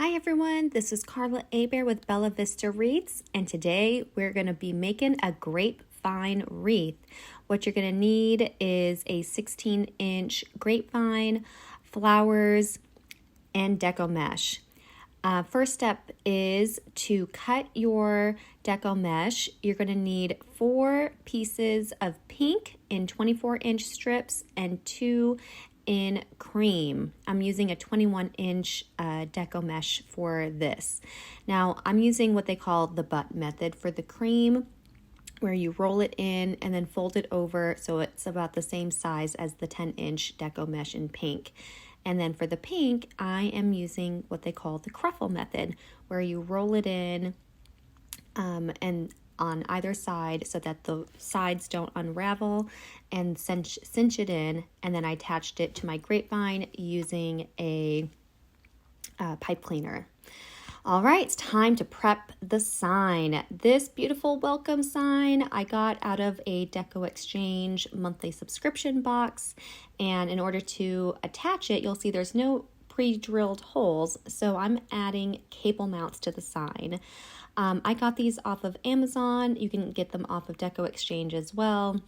Hi everyone, this is Carla Abear with Bella Vista Wreaths, and today we're going to be making a grapevine wreath. What you're going to need is a 16-inch grapevine, flowers, and deco mesh. First step is to cut your deco mesh. You're going to need 4 pieces of pink in 24-inch strips and 2 in cream. I'm using a 21-inch deco mesh for this. Now, I'm using what they call the butt method for the cream, where you roll it in and then fold it over so it's about the same size as the 10-inch deco mesh in pink. And then for the pink, I am using what they call the cruffle method, where you roll it in and on either side so that the sides don't unravel, and cinch it in. And then I attached it to my grapevine using a pipe cleaner. All right, it's time to prep the sign. This beautiful welcome sign I got out of a Deco Exchange monthly subscription box. And in order to attach it, you'll see there's no pre-drilled holes, so I'm adding cable mounts to the sign. I got these off of Amazon. You can get them off of Deco Exchange as well,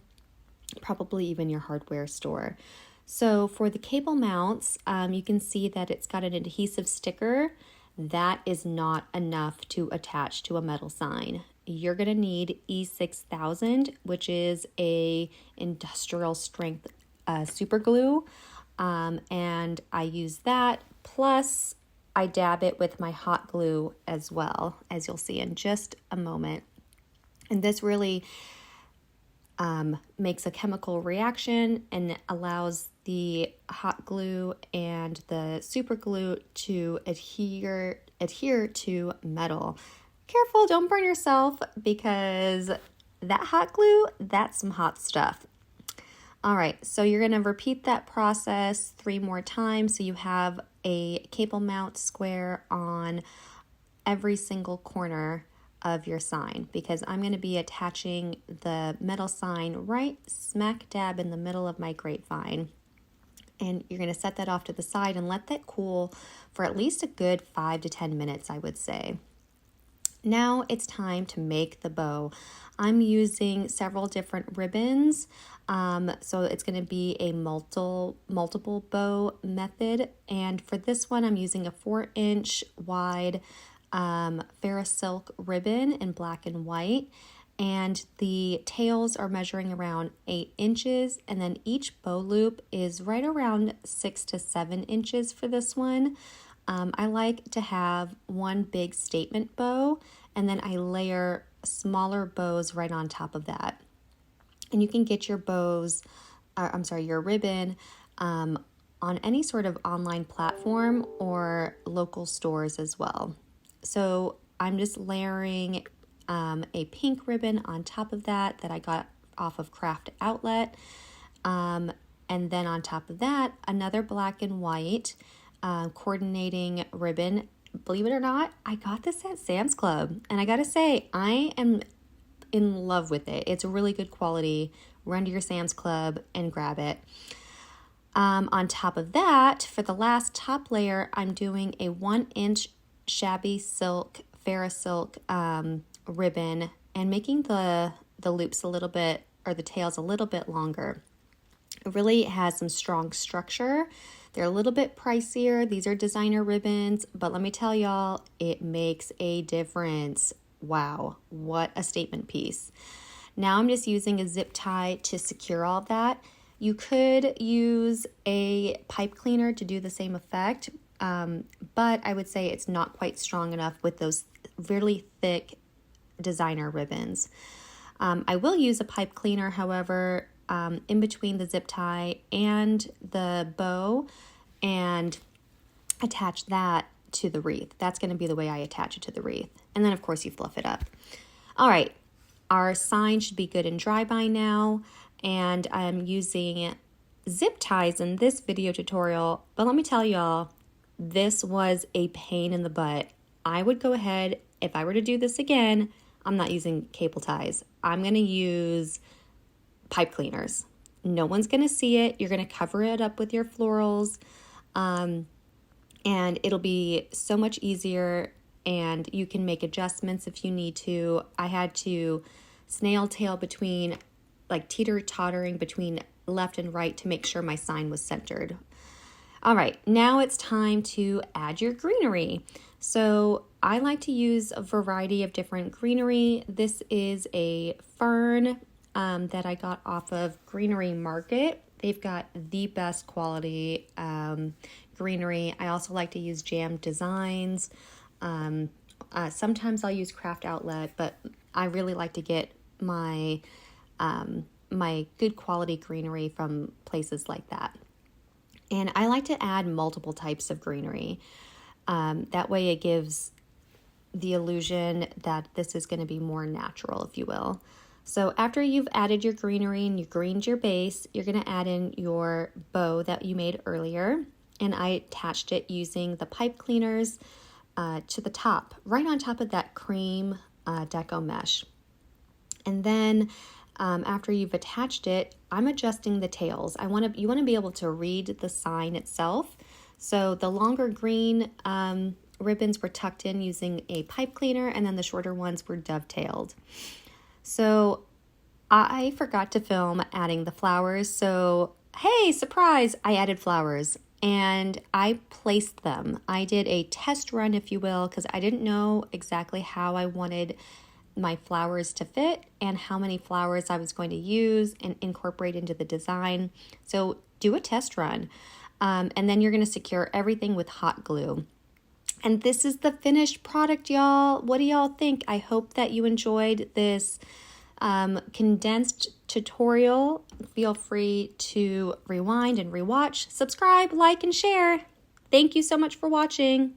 probably even your hardware store. So for the cable mounts, you can see that it's got an adhesive sticker. That is not enough to attach to a metal sign. You're going to need E6000, which is a industrial strength super glue, and I use that, plus I dab it with my hot glue as well, as you'll see in just a moment. And this really makes a chemical reaction and allows the hot glue and the super glue to adhere to metal. Careful, don't burn yourself, because that hot glue, that's some hot stuff. All right, so you're going to repeat that process 3 more times, so you have a cable mount square on every single corner of your sign, because I'm going to be attaching the metal sign right smack dab in the middle of my grapevine. And you're going to set that off to the side and let that cool for at least a good 5 to 10 minutes, I would say. Now it's time to make the bow. I'm using several different ribbons, so it's going to be a multiple bow method. And for this one, I'm using a 4-inch wide Ferris silk ribbon in black and white, and the tails are measuring around 8 inches, and then each bow loop is right around 6 to 7 inches for this one. I like to have one big statement bow, and then I layer smaller bows right on top of that. And you can get your your ribbon on any sort of online platform or local stores as well. So I'm just layering a pink ribbon on top of that I got off of Craft Outlet. And then on top of that, another black and white coordinating ribbon. Believe it or not, I got this at Sam's Club, and I gotta say, I am in love with it. It's really good quality. Run to your Sam's Club and grab it. On top of that, for the last top layer, I'm doing a 1-inch shabby silk, Ferris silk ribbon, and making the loops a little bit, or the tails a little bit longer. It really has some strong structure. They're a little bit pricier. These are designer ribbons, but let me tell y'all, it makes a difference. Wow, what a statement piece. Now I'm just using a zip tie to secure all of that. You could use a pipe cleaner to do the same effect, but I would say it's not quite strong enough with those really thick designer ribbons. I will use a pipe cleaner, however, in between the zip tie and the bow, and attach that to the wreath. That's going to be the way I attach it to the wreath. And then, of course, you fluff it up. All right, our sign should be good and dry by now, and I'm using zip ties in this video tutorial, but let me tell y'all, this was a pain in the butt. I would go ahead, if I were to do this again, I'm not using cable ties. I'm going to use pipe cleaners. No one's going to see it. You're going to cover it up with your florals. and it'll be so much easier, and you can make adjustments if you need to. I had to snail tail between, like teeter-tottering between left and right to make sure my sign was centered. All right, now it's time to add your greenery. So I like to use a variety of different greenery. This is a fern that I got off of Greenery Market. They've got the best quality greenery. I also like to use Jam Designs. Sometimes I'll use Craft Outlet, but I really like to get my my good quality greenery from places like that. And I like to add multiple types of greenery. That way it gives the illusion that this is going to be more natural, if you will. So after you've added your greenery and you greened your base, you're going to add in your bow that you made earlier. And I attached it using the pipe cleaners to the top, right on top of that cream deco mesh. And then after you've attached it, I'm adjusting the tails. You want to be able to read the sign itself. So the longer green ribbons were tucked in using a pipe cleaner, and then the shorter ones were dovetailed. So I forgot to film adding the flowers. So hey, surprise, I added flowers and I placed them. I did a test run, if you will, because I didn't know exactly how I wanted my flowers to fit and how many flowers I was going to use and incorporate into the design. So do a test run. And then you're going to secure everything with hot glue. And this is the finished product, y'all. What do y'all think? I hope that you enjoyed this condensed tutorial. Feel free to rewind and rewatch, subscribe, like, and share. Thank you so much for watching.